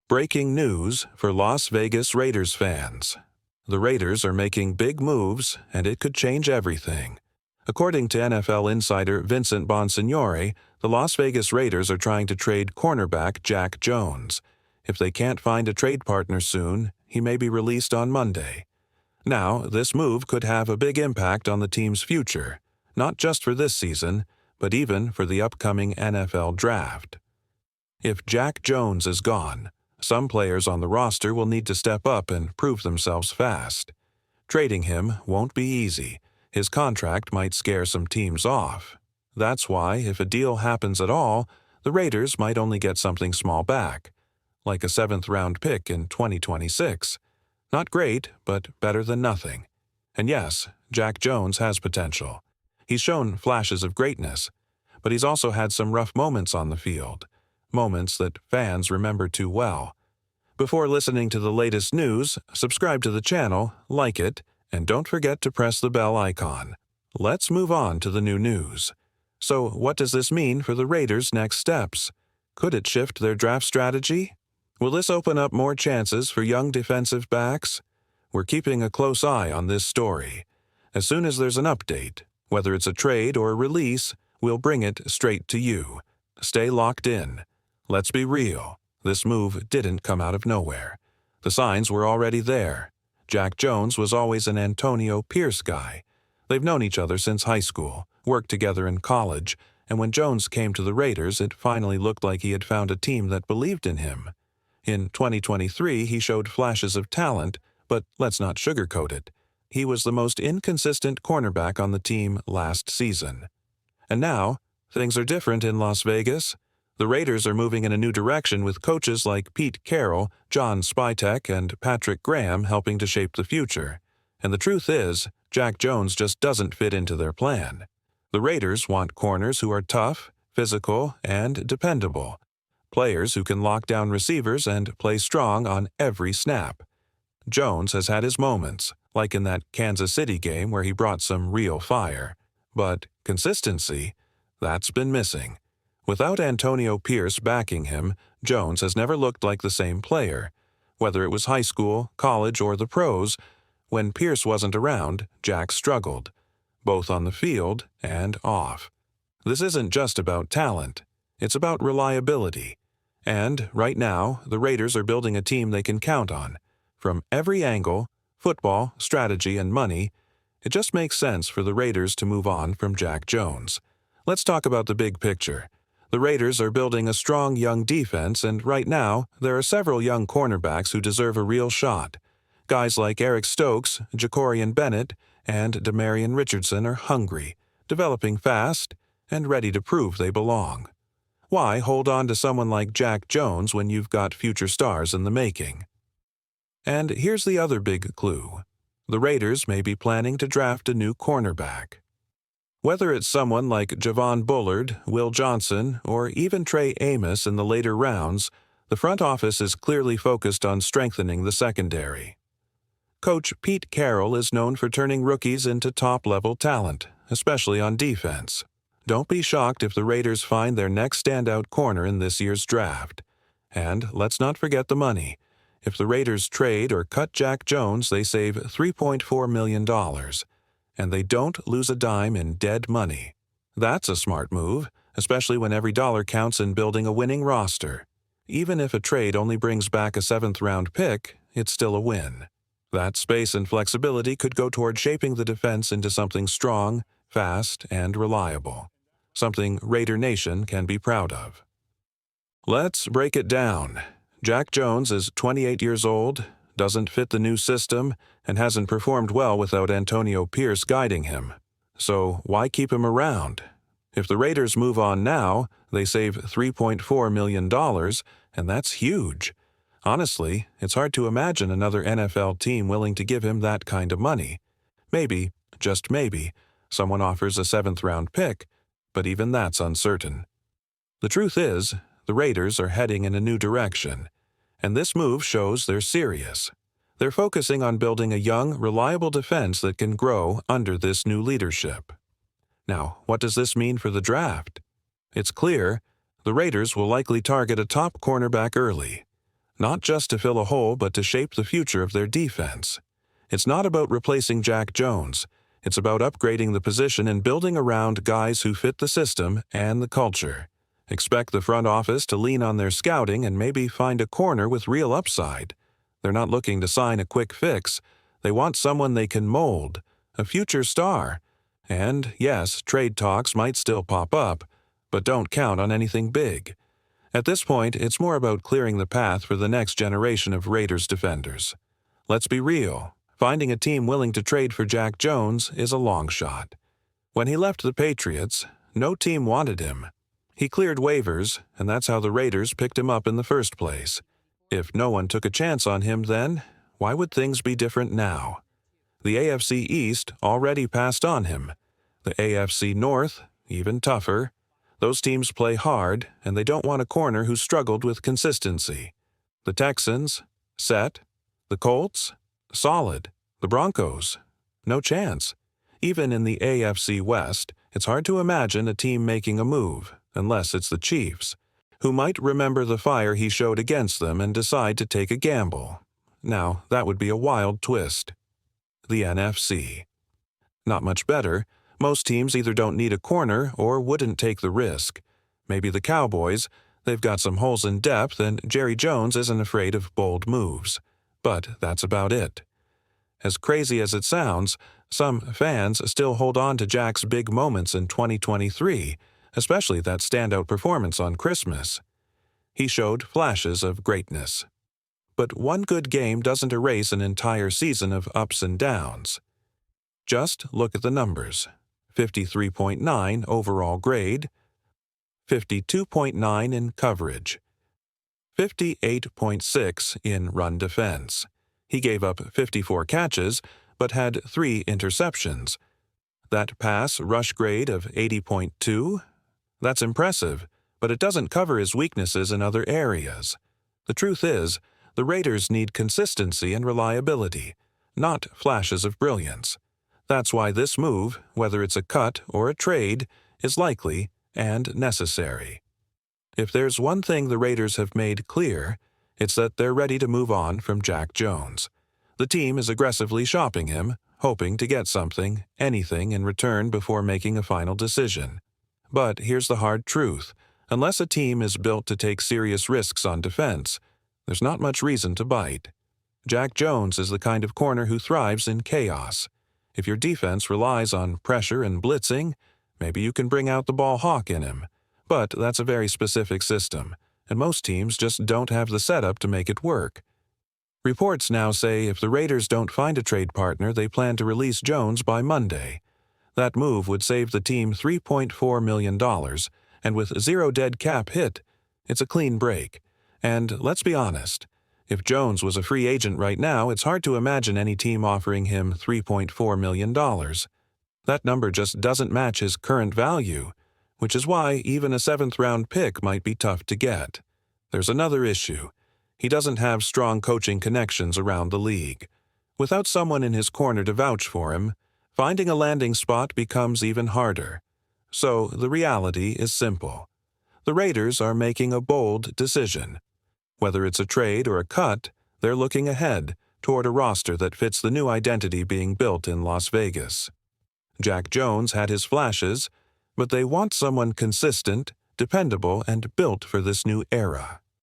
Breaking news for Las Vegas Raiders fans. The Raiders are making big moves, and it could change everything. According to NFL insider Vincent Bonsignore, the Las Vegas Raiders are trying to trade cornerback Jack Jones. If they can't find a trade partner soon, he may be released on Monday. Now, this move could have a big impact on the team's future, not just for this season, but even for the upcoming NFL draft. If Jack Jones is gone, some players on the roster will need to step up and prove themselves fast. Trading him won't be easy. His contract might scare some teams off. That's why, if a deal happens at all, the Raiders might only get something small back, like a 7th-round pick in 2026. Not great, but better than nothing. And yes, Jack Jones has potential. He's shown flashes of greatness, but he's also had some rough moments on the field. Moments that fans remember too well. Before listening to the latest news, subscribe to the channel, like it, and don't forget to press the bell icon. Let's move on to the new news. So, what does this mean for the Raiders' next steps? Could it shift their draft strategy? Will this open up more chances for young defensive backs? We're keeping a close eye on this story. As soon as there's an update, whether it's a trade or a release, we'll bring it straight to you. Stay locked in. Let's be real, this move didn't come out of nowhere. The signs were already there. Jack Jones was always an Antonio Pierce guy. They've known each other since high school, worked together in college, and when Jones came to the Raiders, it finally looked like he had found a team that believed in him. In 2023, he showed flashes of talent, but let's not sugarcoat it. He was the most inconsistent cornerback on the team last season. And now, things are different in Las Vegas. The Raiders are moving in a new direction with coaches like Pete Carroll, John Spytek, and Patrick Graham helping to shape the future. And the truth is, Jack Jones just doesn't fit into their plan. The Raiders want corners who are tough, physical, and dependable. Players who can lock down receivers and play strong on every snap. Jones has had his moments, like in that Kansas City game where he brought some real fire. But consistency, that's been missing. Without Antonio Pierce backing him, Jones has never looked like the same player. Whether it was high school, college, or the pros, when Pierce wasn't around, Jack struggled, both on the field and off. This isn't just about talent. It's about reliability. And, right now, the Raiders are building a team they can count on. From every angle, football, strategy, and money, it just makes sense for the Raiders to move on from Jack Jones. Let's talk about the big picture. The Raiders are building a strong young defense, and right now, there are several young cornerbacks who deserve a real shot. Guys like Eric Stokes, Jacorian Bennett, and Demarion Richardson are hungry, developing fast, and ready to prove they belong. Why hold on to someone like Jack Jones when you've got future stars in the making? And here's the other big clue. The Raiders may be planning to draft a new cornerback. Whether it's someone like Javon Bullard, Will Johnson, or even Trey Amos in the later rounds, the front office is clearly focused on strengthening the secondary. Coach Pete Carroll is known for turning rookies into top-level talent, especially on defense. Don't be shocked if the Raiders find their next standout corner in this year's draft. And let's not forget the money. If the Raiders trade or cut Jack Jones, they save $3.4 million. And they don't lose a dime in dead money. That's a smart move, especially when every dollar counts in building a winning roster. Even if a trade only brings back a 7th-round pick, it's still a win. That space and flexibility could go toward shaping the defense into something strong, fast, and reliable. Something Raider Nation can be proud of. Let's break it down. Jack Jones is 28 years old, doesn't fit the new system, and hasn't performed well without Antonio Pierce guiding him. So why keep him around? If the Raiders move on now, they save $3.4 million, and that's huge. Honestly, it's hard to imagine another NFL team willing to give him that kind of money. Maybe, just maybe, someone offers a 7th-round pick, but even that's uncertain. The truth is, the Raiders are heading in a new direction, and this move shows they're serious. They're focusing on building a young, reliable defense that can grow under this new leadership. Now, what does this mean for the draft? It's clear, the Raiders will likely target a top cornerback early. not just to fill a hole but to shape the future of their defense. It's not about replacing Jack Jones. It's about upgrading the position and building around guys who fit the system and the culture. Expect the front office to lean on their scouting and maybe find a corner with real upside. They're not looking to sign a quick fix. They want someone they can mold, a future star. And yes, trade talks might still pop up, but don't count on anything big. At this point, it's more about clearing the path for the next generation of Raiders defenders. Let's be real. Finding a team willing to trade for Jack Jones is a long shot. When he left the Patriots, no team wanted him. He cleared waivers, and that's how the Raiders picked him up in the first place. If no one took a chance on him then, why would things be different now? The AFC East already passed on him. The AFC North, even tougher. Those teams play hard, and they don't want a corner who struggled with consistency. The Texans, set. The Colts, solid. The Broncos, no chance. Even in the AFC West, it's hard to imagine a team making a move, unless it's the Chiefs, who might remember the fire he showed against them and decide to take a gamble. Now, that would be a wild twist. The NFC. Not much better. Most teams either don't need a corner or wouldn't take the risk. Maybe the Cowboys. They've got some holes in depth, and Jerry Jones isn't afraid of bold moves. But that's about it. As crazy as it sounds, some fans still hold on to Jack's big moments in 2023, especially that standout performance on Christmas. He showed flashes of greatness. But one good game doesn't erase an entire season of ups and downs. Just look at the numbers. 53.9 overall grade, 52.9 in coverage, 58.6 in run defense. He gave up 54 catches, but had 3 interceptions. That pass-rush grade of 80.2? That's impressive, but it doesn't cover his weaknesses in other areas. The truth is, the Raiders need consistency and reliability, not flashes of brilliance. That's why this move, whether it's a cut or a trade, is likely and necessary. If there's one thing the Raiders have made clear, it's that they're ready to move on from Jack Jones. The team is aggressively shopping him, hoping to get something, anything in return before making a final decision. But here's the hard truth. Unless a team is built to take serious risks on defense, there's not much reason to bite. Jack Jones is the kind of corner who thrives in chaos. If your defense relies on pressure and blitzing, maybe you can bring out the ball hawk in him. But that's a very specific system, and most teams just don't have the setup to make it work. Reports now say if the Raiders don't find a trade partner, they plan to release Jones by Monday. That move would save the team $3.4 million, and with zero dead cap hit, it's a clean break. And let's be honest, if Jones was a free agent right now, it's hard to imagine any team offering him $3.4 million. That number just doesn't match his current value, which is why even a 7th-round pick might be tough to get. There's another issue. He doesn't have strong coaching connections around the league. Without someone in his corner to vouch for him, finding a landing spot becomes even harder. So the reality is simple. The Raiders are making a bold decision. Whether it's a trade or a cut, they're looking ahead toward a roster that fits the new identity being built in Las Vegas. Jack Jones had his flashes, but they want someone consistent, dependable, and built for this new era.